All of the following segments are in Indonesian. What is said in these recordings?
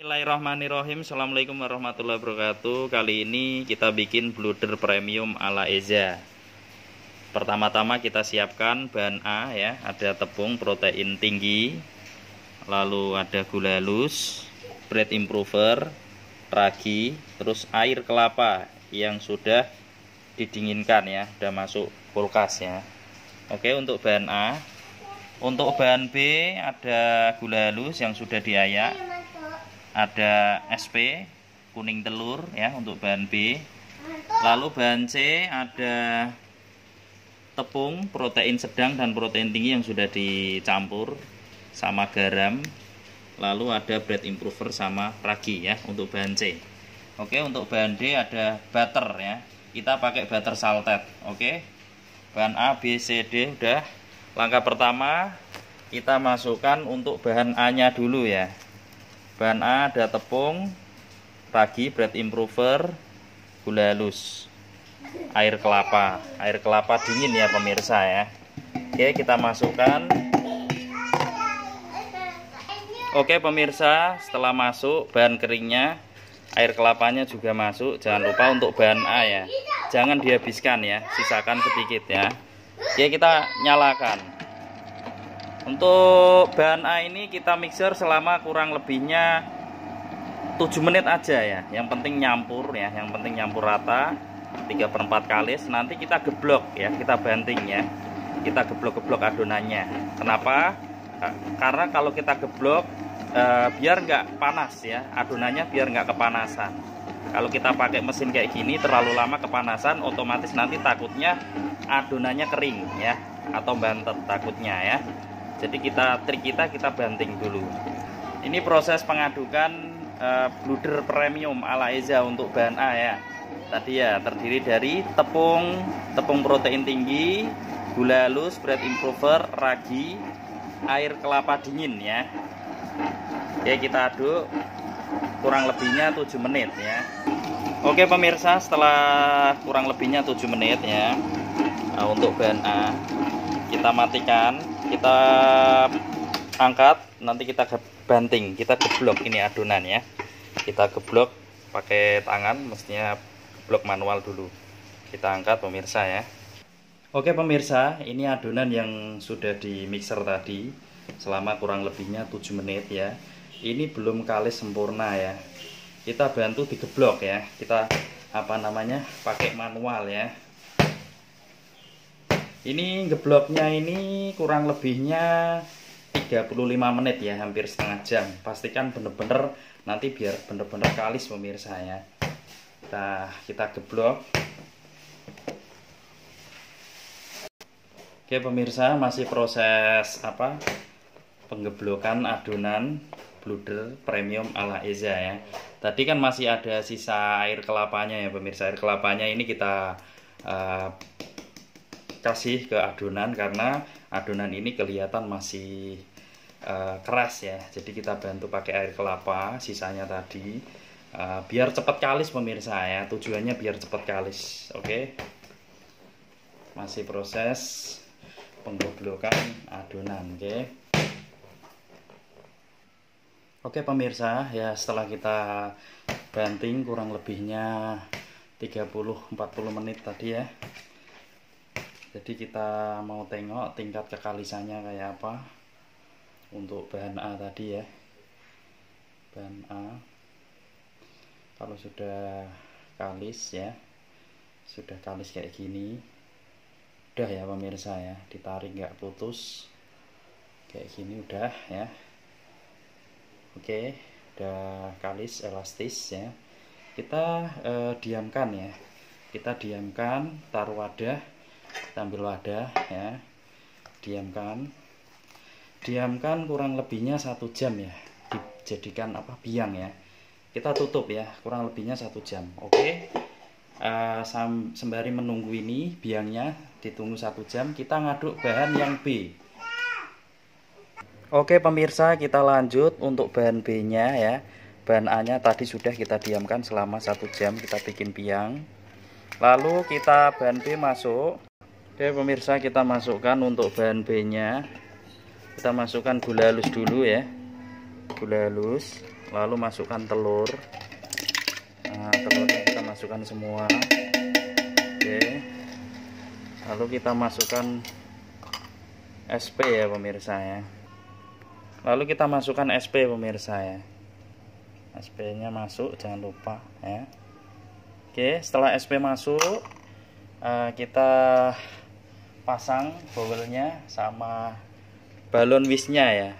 Bismillahirrahmanirrahim. Assalamualaikum warahmatullahi wabarakatuh. Kali ini kita bikin bluder premium ala Eza. Pertama-tama kita siapkan bahan A ya. Ada tepung protein tinggi, lalu ada gula halus, bread improver, ragi, terus air kelapa yang sudah didinginkan ya, sudah masuk kulkas ya. Oke, untuk bahan A. Untuk bahan B ada gula halus yang sudah diayak, ada SP kuning telur ya untuk bahan B. Lalu bahan C ada tepung protein sedang dan protein tinggi yang sudah dicampur sama garam. Lalu ada bread improver sama ragi ya untuk bahan C. Oke, untuk bahan D ada butter ya. Kita pakai butter salted. Oke. Bahan A, B, C, D udah. Langkah pertama kita masukkan untuk bahan A-nya dulu ya. Bahan A ada tepung, ragi, bread improver, gula halus, air kelapa dingin ya pemirsa ya. Oke, kita masukkan. Oke pemirsa, setelah masuk bahan keringnya, air kelapanya juga masuk. Jangan lupa untuk bahan A ya, jangan dihabiskan ya, sisakan sedikit ya. Oke, kita nyalakan. Untuk bahan A ini kita mixer selama kurang lebihnya 7 menit aja ya. Yang penting nyampur ya, yang penting nyampur rata 3/4 kalis. Nanti kita geblok ya, kita banting ya. Kita geblok-geblok adonannya. Kenapa? Karena kalau kita geblok biar nggak panas ya, adonannya biar nggak kepanasan. Kalau kita pakai mesin kayak gini terlalu lama kepanasan, otomatis nanti takutnya adonannya kering ya, atau bantet takutnya ya. Jadi trik kita banting dulu. Ini proses pengadukan bluder premium ala Eza untuk bahan A ya. Tadi ya terdiri dari tepung protein tinggi, gula halus, bread improver, ragi, air kelapa dingin ya. Oke, kita aduk kurang lebihnya 7 menit ya. Oke pemirsa, setelah kurang lebihnya 7 menit ya, untuk bahan A kita matikan, kita angkat, nanti kita banting, kita geblok ini adonan ya. Kita geblok pakai tangan, mestinya geblok manual dulu. Kita angkat pemirsa ya. Oke pemirsa, ini adonan yang sudah di mixer tadi selama kurang lebihnya 7 menit ya. Ini belum kalis sempurna ya. Kita bantu digeblok ya. Kita pakai manual ya. Ini gebloknya ini kurang lebihnya 35 menit ya, hampir setengah jam. Pastikan bener-bener nanti biar bener-bener kalis pemirsa ya. Kita geblok. Oke pemirsa, masih proses penggeblokan adonan bluder premium ala Eza ya. Tadi kan masih ada sisa air kelapanya ya pemirsa. Air kelapanya ini kita kasih ke adonan karena adonan ini kelihatan masih keras ya. Jadi kita bantu pakai air kelapa sisanya tadi biar cepat kalis pemirsa ya. Tujuannya biar cepat kalis. Oke. Masih proses penggeblokan adonan. Oke pemirsa ya, setelah kita banting kurang lebihnya 30-40 menit tadi ya. Jadi kita mau tengok tingkat kekalisannya kayak apa untuk bahan A tadi ya. Bahan A kalau sudah kalis ya, sudah kalis kayak gini, udah ya pemirsa ya, ditarik nggak putus kayak gini udah ya. Oke, udah kalis elastis ya. Kita diamkan ya, kita diamkan, taruh wadah. Kita ambil wadah ya, diamkan kurang lebihnya 1 jam ya, dijadikan biang ya. Kita tutup ya, kurang lebihnya 1 jam. Oke. Sembari menunggu ini biangnya ditunggu 1 jam, kita ngaduk bahan yang B. Oke pemirsa, kita lanjut untuk bahan B nya ya. Bahan A nya tadi sudah kita diamkan selama 1 jam, kita bikin biang. Lalu kita bahan B masuk. Oke pemirsa, kita masukkan untuk bahan B nya. Kita masukkan gula halus dulu ya. Gula halus. lalu masukkan telur. Nah, telurnya kita masukkan semua. Oke, lalu kita masukkan SP ya pemirsa ya. Lalu kita masukkan SP pemirsa ya. SP nya masuk, jangan lupa ya. Oke, setelah SP masuk, kita pasang bowelnya sama balon wisnya ya.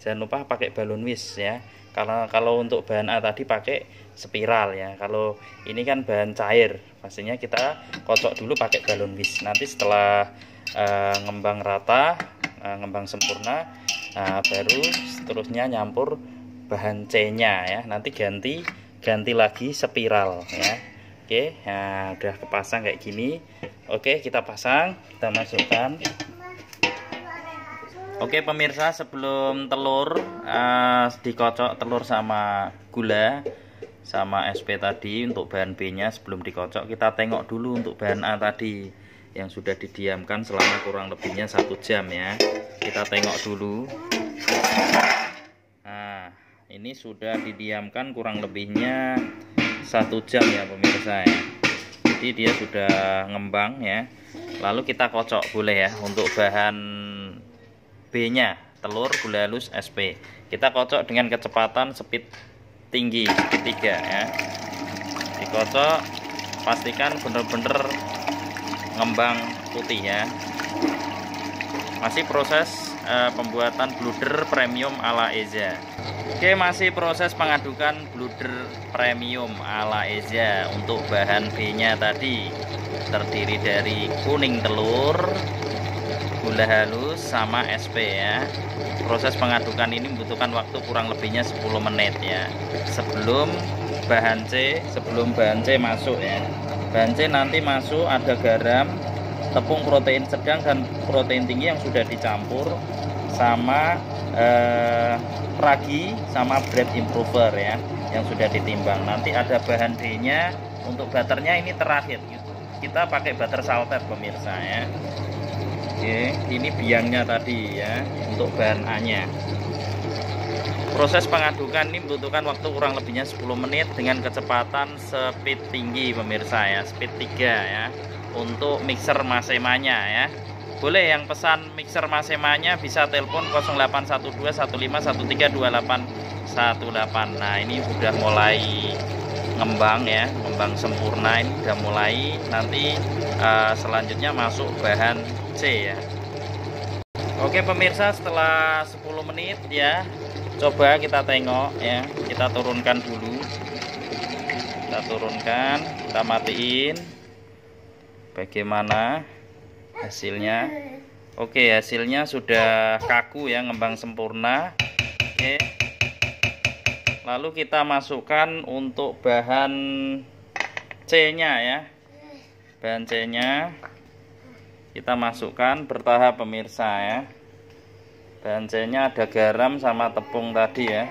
Jangan lupa pakai balon wis ya. Karena kalau untuk bahan A tadi pakai spiral ya. Kalau ini kan bahan cair, pastinya kita kocok dulu pakai balon wis. Nanti setelah ngembang rata, ngembang sempurna, baru seterusnya nyampur bahan C-nya ya. Nanti ganti lagi spiral ya. Oke, nah udah kepasang kayak gini. Oke, kita pasang, kita masukkan. Oke pemirsa, sebelum telur dikocok, telur sama gula sama SP tadi untuk bahan B nya sebelum dikocok, kita tengok dulu untuk bahan A tadi yang sudah didiamkan selama kurang lebihnya 1 jam ya. Kita tengok dulu. Nah, ini sudah didiamkan kurang lebihnya 1 jam ya pemirsa ya. Jadi dia sudah ngembang ya. Lalu kita kocok boleh ya untuk bahan B nya, telur, gula halus, SP. Kita kocok dengan kecepatan speed tinggi, speed 3 ya. Dikocok, pastikan bener-bener ngembang putih ya. Masih proses pembuatan bluder premium ala Eza. Oke, masih proses pengadukan bluder premium ala Eza. Untuk bahan B nya tadi terdiri dari kuning telur, gula halus sama SP ya. Proses pengadukan ini membutuhkan waktu kurang lebihnya 10 menit ya. Sebelum bahan C masuk ya. Bahan C nanti masuk ada garam, tepung protein sedang dan protein tinggi yang sudah dicampur sama ragi sama bread improver ya yang sudah ditimbang. Nanti ada bahan D nya. Untuk butternya ini terakhir. Kita pakai butter salted pemirsa ya. Oke, ini biangnya tadi ya untuk bahan A nya. Proses pengadukan ini membutuhkan waktu kurang lebihnya 10 menit dengan kecepatan speed tinggi pemirsa ya, speed 3 ya. Untuk mixer masemanya ya. Boleh yang pesan mixer masemanya bisa telepon 081215132818. Nah, ini udah mulai ngembang ya, ngembang sempurna, ini udah mulai. Nanti selanjutnya masuk bahan C ya. Oke pemirsa, setelah 10 menit ya, coba kita tengok ya. Kita turunkan dulu. Kita turunkan, kita matiin. Bagaimana hasilnya? Oke, hasilnya sudah kaku ya, ngembang sempurna. Oke. Lalu kita masukkan untuk bahan C nya ya. Bahan C nya kita masukkan bertahap pemirsa ya. Bahan C nya ada garam sama tepung tadi ya.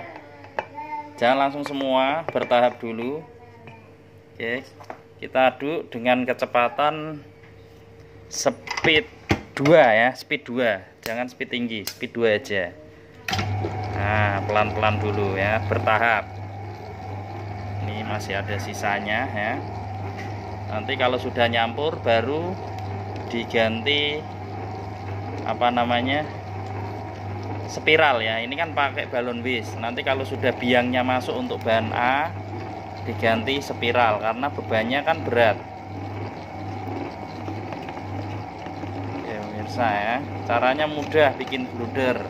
Jangan langsung semua, bertahap dulu. Oke, kita aduk dengan kecepatan speed 2 ya, speed 2. Jangan speed tinggi, speed 2 aja. Nah, pelan-pelan dulu ya, bertahap. Ini masih ada sisanya ya. Nanti kalau sudah nyampur baru diganti spiral ya. Ini kan pakai balon wis. Nanti kalau sudah biangnya masuk untuk bahan A, diganti spiral karena bebannya kan berat. Oke pemirsa ya, caranya mudah bikin bluder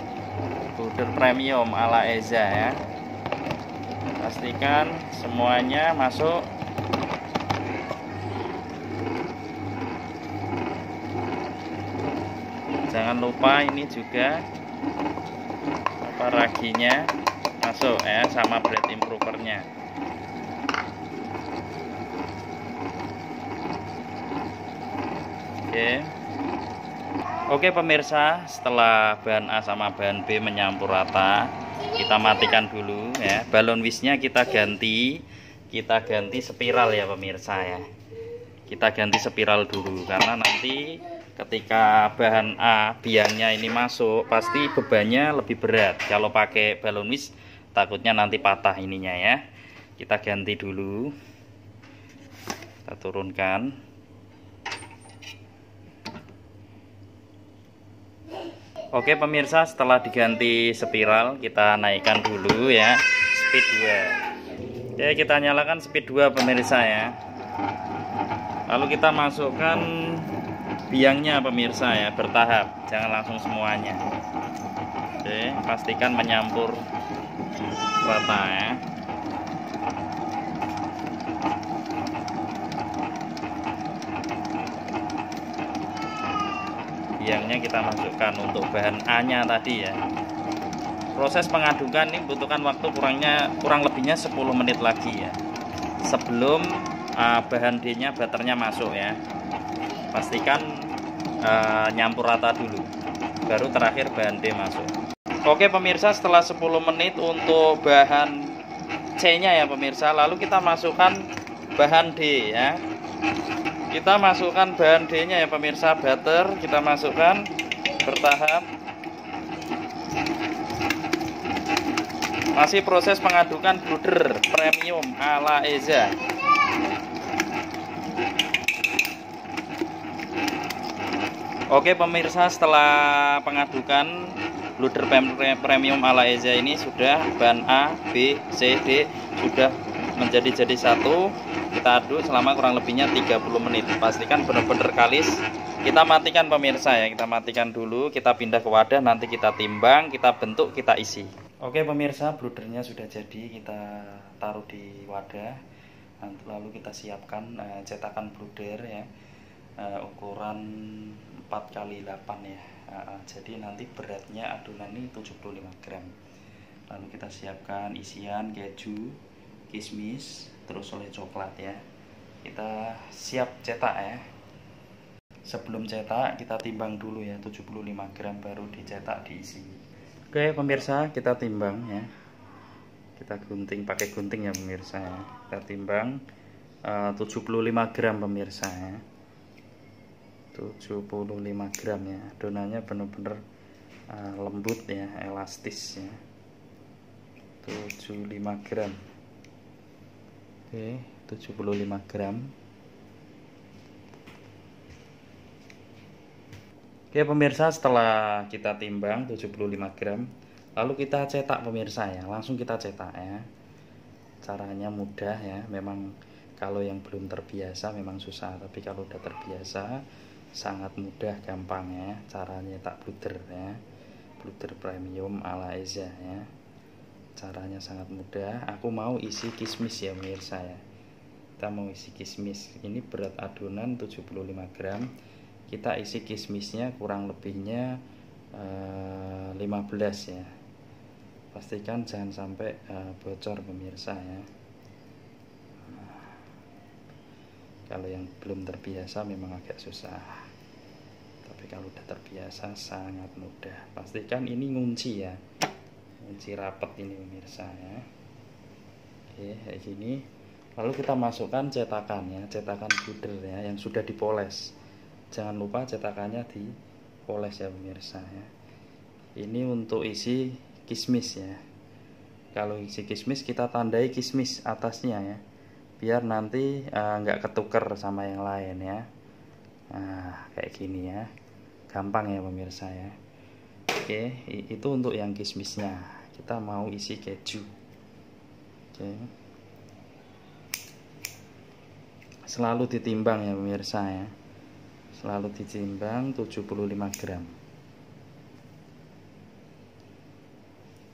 premium ala Eza ya. Pastikan semuanya masuk. Jangan lupa ini juga raginya masuk ya, sama bread improvernya. Oke pemirsa, setelah bahan A sama bahan B menyampur rata, kita matikan dulu ya. Balon wisnya kita ganti spiral ya pemirsa ya. Kita ganti spiral dulu karena nanti ketika bahan A biangnya ini masuk pasti bebannya lebih berat. Kalau pakai balon wis takutnya nanti patah ininya ya. Kita ganti dulu, kita turunkan. Oke pemirsa, setelah diganti spiral kita naikkan dulu ya speed 2. Oke, kita nyalakan speed 2 pemirsa ya. Lalu kita masukkan biangnya pemirsa ya, bertahap, jangan langsung semuanya. Oke, pastikan menyampur rata ya. Biangnya kita masukkan untuk bahan A nya tadi ya. Proses pengadukan ini membutuhkan waktu kurang lebihnya 10 menit lagi ya, sebelum bahan D nya batternya masuk ya. Pastikan nyampur rata dulu, baru terakhir bahan D masuk. Oke pemirsa, setelah 10 menit untuk bahan C nya ya pemirsa, lalu kita masukkan bahan D ya. Kita masukkan bahan D nya ya pemirsa, batter kita masukkan bertahap. Masih proses pengadukan brooder premium ala EZA. Oke pemirsa, setelah pengadukan brooder premium ala EZA ini sudah bahan A, B, C, D sudah menjadi satu. Kita aduk selama kurang lebihnya 30 menit. Pastikan benar-benar kalis. Kita matikan pemirsa ya, kita matikan dulu, kita pindah ke wadah, nanti kita timbang, kita bentuk, kita isi. Oke pemirsa, broodernya sudah jadi, kita taruh di wadah. Lalu kita siapkan cetakan brooder ya, ukuran 4x8 ya. Jadi nanti beratnya adonan ini 75 gram. Lalu kita siapkan isian keju, kismis, terus oleh coklat ya. Kita siap cetak ya. Sebelum cetak kita timbang dulu ya, 75 gram baru dicetak, diisi. Oke pemirsa, kita timbang ya. Kita gunting, pakai gunting ya pemirsa ya. Kita timbang 75 gram pemirsa ya. 75 gram ya. Adonannya benar-benar lembut ya, elastis ya. 75 gram. Oke, 75 gram. Oke pemirsa, setelah kita timbang 75 gram, lalu kita cetak pemirsa ya, langsung kita cetak ya. Caranya mudah ya, memang kalau yang belum terbiasa memang susah, tapi kalau udah terbiasa sangat mudah, gampang ya. Caranya nyetak brooder ya, brooder premium ala EZA ya. Caranya sangat mudah. Aku mau isi kismis ya pemirsa ya. Kita mau isi kismis. Ini berat adonan 75 gram. Kita isi kismisnya kurang lebihnya 15 ya. Pastikan jangan sampai bocor pemirsa ya. Kalau yang belum terbiasa memang agak susah, tapi kalau udah terbiasa sangat mudah. Pastikan ini ngunci ya, ngunci rapat ini pemirsa ya. Oke, kayak gini. Lalu kita masukkan cetakan ya, cetakan brooder ya, yang sudah dipoles. Jangan lupa cetakannya dipoles ya pemirsa ya. Ini untuk isi kismis ya. Kalau isi kismis kita tandai kismis atasnya ya, biar nanti nggak ketuker sama yang lain ya. Nah kayak gini ya, gampang ya pemirsa ya. Oke, itu untuk yang kismisnya. Kita mau isi keju. Oke, selalu ditimbang ya pemirsa ya, selalu ditimbang 75 gram.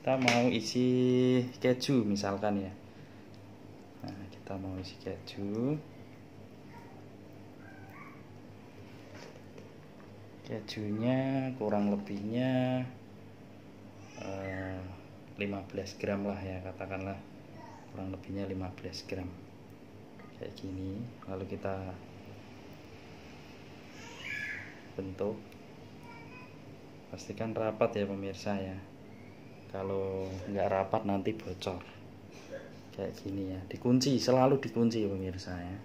Kita mau isi keju misalkan ya. Nah, kita mau isi keju. Kejunya kurang lebihnya 15 gram lah ya, katakanlah kurang lebihnya 15 gram kayak gini. Lalu kita bentuk, pastikan rapat ya pemirsa ya. Kalau nggak rapat nanti bocor kayak gini ya. Dikunci, selalu dikunci pemirsa ya.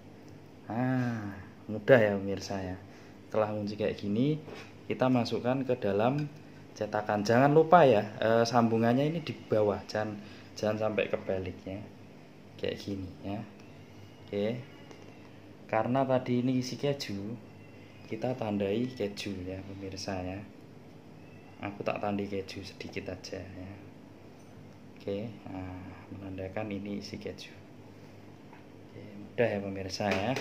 Mudah ya pemirsa ya. Setelah kunci kayak gini, kita masukkan ke dalam cetakan. Jangan lupa ya, sambungannya ini di bawah, jangan jangan sampai kebaliknya kayak gini ya. Oke, karena tadi ini isi keju, kita tandai keju ya pemirsa ya. Aku tak tandai keju sedikit aja ya. Oke, nah, menandakan ini isi keju. Oke, mudah ya pemirsa ya.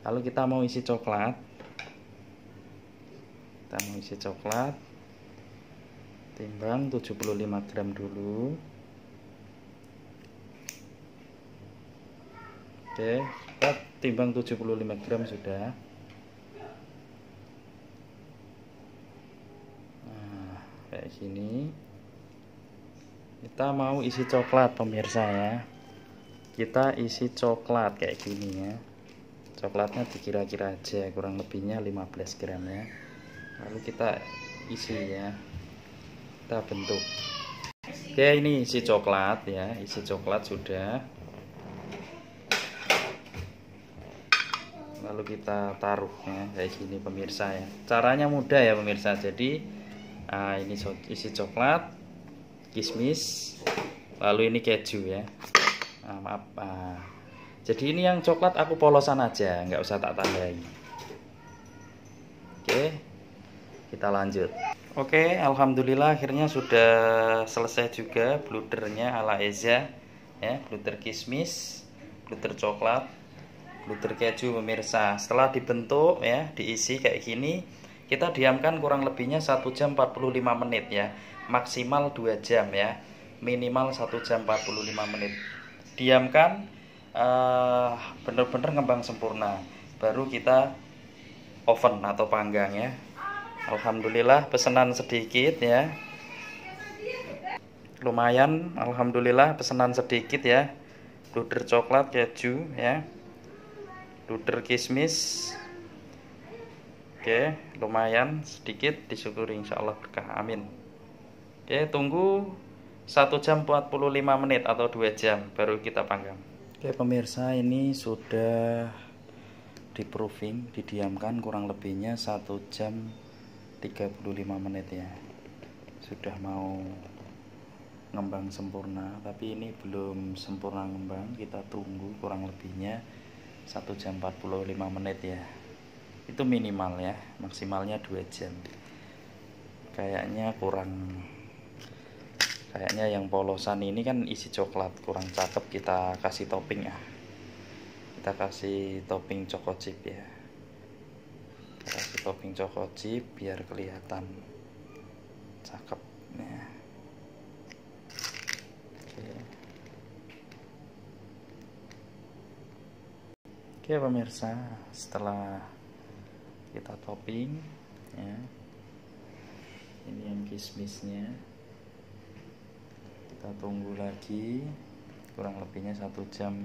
Kalau kita mau isi coklat, timbang 75 gram dulu. Oke, kita timbang 75 gram sudah. Nah, kayak gini. Kita mau isi coklat pemirsa ya. Kita isi coklat kayak gini ya. Coklatnya dikira-kira aja, kurang lebihnya 15 gram ya. Lalu kita isi ya. Kita bentuk. Oke, ini isi coklat ya. Isi coklat sudah. Lalu kita taruh ya kayak gini pemirsa ya. Caranya mudah ya pemirsa. Jadi ini isi coklat, kismis, lalu ini keju ya. Maaf. Jadi ini yang coklat aku polosan aja, nggak usah tak tandai. Oke, kita lanjut. Oke, alhamdulillah akhirnya sudah selesai juga bludernya ala Eza ya, bluder kismis, bluder coklat, bluder keju pemirsa. Setelah dibentuk ya, diisi kayak gini, kita diamkan kurang lebihnya 1 jam 45 menit ya, maksimal 2 jam ya, minimal 1 jam 45 menit. Diamkan bener-bener ngembang sempurna, baru kita oven atau panggang ya. Alhamdulillah pesanan sedikit ya, lumayan. Alhamdulillah pesanan sedikit ya, bluder coklat, keju ya, bluder kismis. Oke, lumayan sedikit, disyukuri insyaallah berkah, amin. Oke, tunggu 1 jam 45 menit atau 2 jam baru kita panggang. Oke pemirsa, ini sudah di proofing, didiamkan kurang lebihnya 1 jam 35 menit ya. Sudah mau ngembang sempurna, tapi ini belum sempurna ngembang. Kita tunggu kurang lebihnya 1 jam 45 menit ya. Itu minimal ya, maksimalnya 2 jam. Kayaknya yang polosan ini kan isi coklat kurang cakep, kita kasih topping ya. Kita kasih topping choco chip ya. Kita kasih topping choco chip biar kelihatan cakep ya. Oke pemirsa, setelah kita topping ya, ini yang kismisnya. Kita tunggu lagi kurang lebihnya 1 jam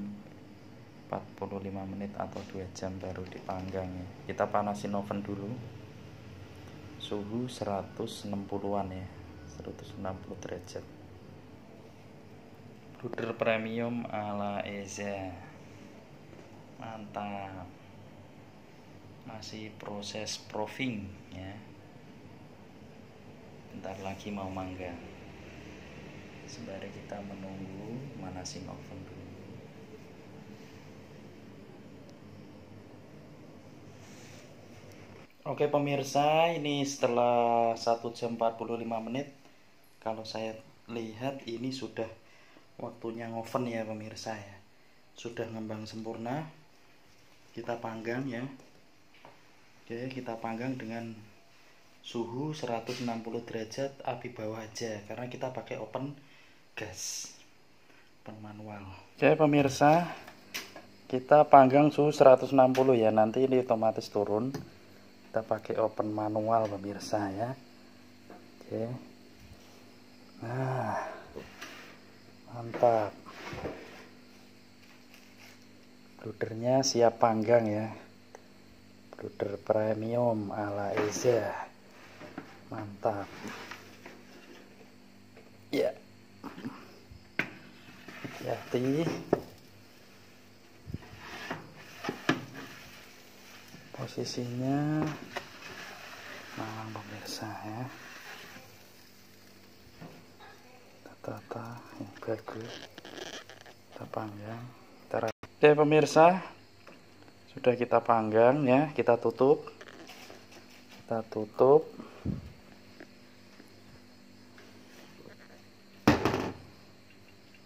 45 menit atau 2 jam baru dipanggang ya. Kita panasin oven dulu, suhu 160-an ya, 160 derajat. Bluder premium ala Eza, mantap. Masih proses proofing ya, bentar lagi mau manggang. Sembari kita menunggu manasin oven dulu. Oke pemirsa, ini setelah 1 jam 45 menit, kalau saya lihat ini sudah waktunya ngoven ya pemirsa ya. Sudah ngembang sempurna. Kita panggang ya. Oke, kita panggang dengan suhu 160 derajat, api bawah aja, karena kita pakai oven gas, oven manual. Oke pemirsa, kita panggang suhu 160 ya, nanti ini otomatis turun. Kita pakai oven manual pemirsa ya. Oke, nah mantap, bludernya siap panggang ya, bluder premium ala Eza, mantap ya. Hati-hati, posisinya nah pemirsa ya, kita tata yang bagus, kita panggang. Oke pemirsa, sudah kita panggang ya, kita tutup.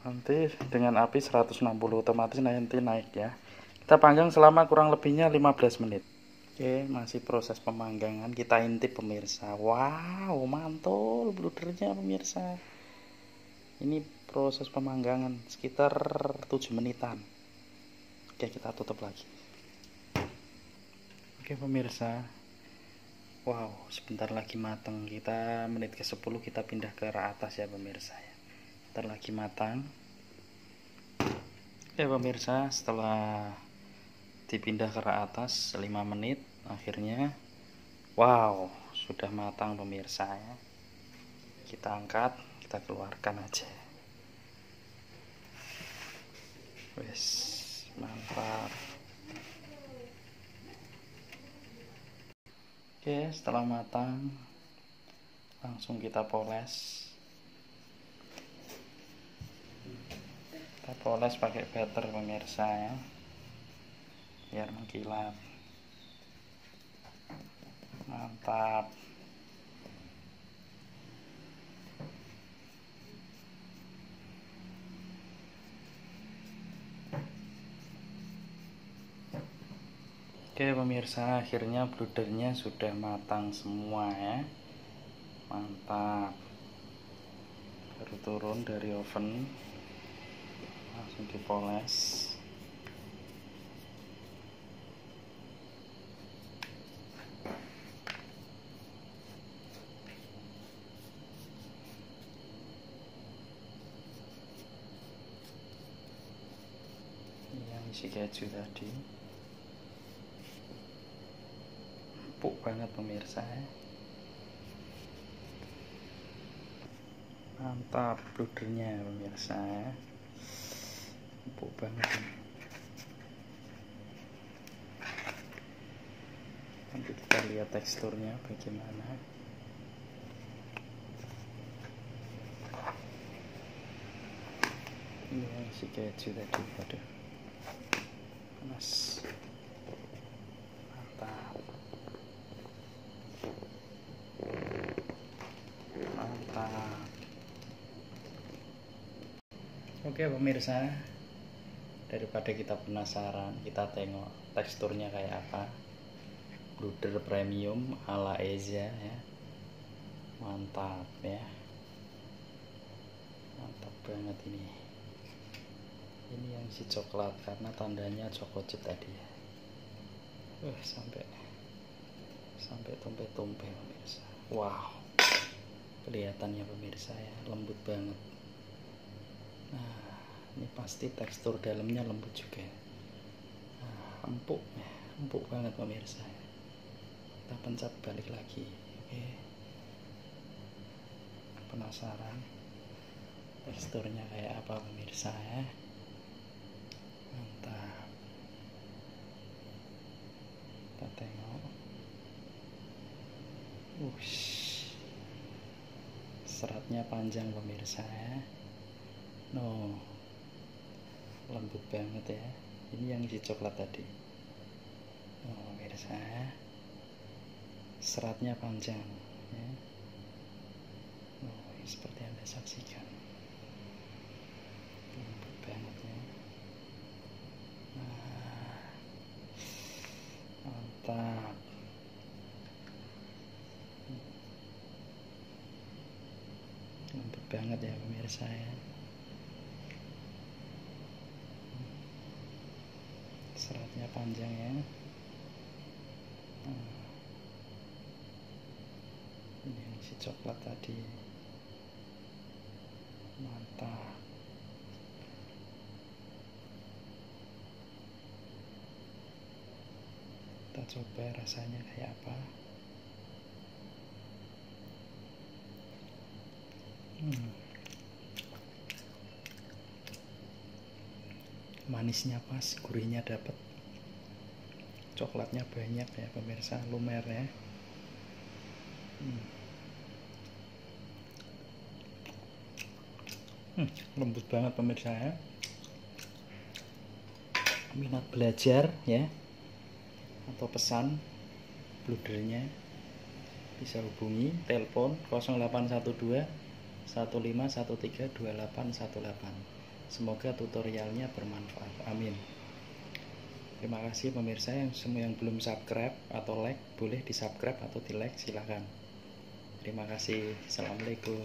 Nanti dengan api 160 otomatis nanti naik ya. Kita panggang selama kurang lebihnya 15 menit. Oke, masih proses pemanggangan, kita intip pemirsa. Wow, mantul bludernya pemirsa. Ini proses pemanggangan sekitar 7 menitan. Oke, kita tutup lagi. Oke pemirsa, wow, sebentar lagi matang. Kita menit ke 10 kita pindah ke arah atas ya pemirsa ya. Sebentar lagi matang. Oke pemirsa, setelah dipindah ke arah atas 5 menit akhirnya, wow, sudah matang pemirsa ya. Kita angkat, kita keluarkan aja. Wes, mantap. Oke, setelah matang langsung kita poles. Kita poles pakai butter pemirsa ya, biar mengkilat. Mantap. Oke pemirsa, akhirnya bludernya sudah matang semua ya. Mantap. Baru turun dari oven, langsung dipoles. Ini yang isi keju tadi. Empuk banget pemirsa ya. Mantap bludernya pemirsa ya. Empuk banget ini. Nanti kita lihat teksturnya bagaimana. Ini yang isi keju tadi. Waduh, panas. Mantap. Oke pemirsa, daripada kita penasaran, kita tengok teksturnya kayak apa. Bluder premium ala Eza ya. Mantap ya. Mantap banget ini. Ini yang si coklat karena tandanya choco chip tadi ya. Sampai tumpe-tumpe pemirsa. Wow. Kelihatannya pemirsa ya, lembut banget. Nah, ini pasti tekstur dalamnya lembut juga. Nah, empuk banget pemirsa. Kita pencet balik lagi. Oke. Penasaran teksturnya kayak apa pemirsa ya? Mantap. Kita tengok. Seratnya panjang pemirsa ya. No, lembut banget ya. Ini yang isi coklat tadi. Oh pemirsa, seratnya panjang ya. Oh, seperti yang Anda saksikan, lembut banget ya. Nah, mantap. Lembut banget ya pemirsa ya. Seratnya panjang ya. Ini yang isi coklat tadi. Mantap. Kita coba rasanya kayak apa. Manisnya pas, gurihnya dapat, coklatnya banyak ya pemirsa, lumer ya. Lembut banget pemirsa ya. Minat belajar ya atau pesan bludernya bisa hubungi telepon 0812 1513 2818. Semoga tutorialnya bermanfaat. Amin. Terima kasih pemirsa. Yang semua yang belum subscribe atau like boleh di subscribe atau di like, silahkan. Terima kasih. Assalamualaikum.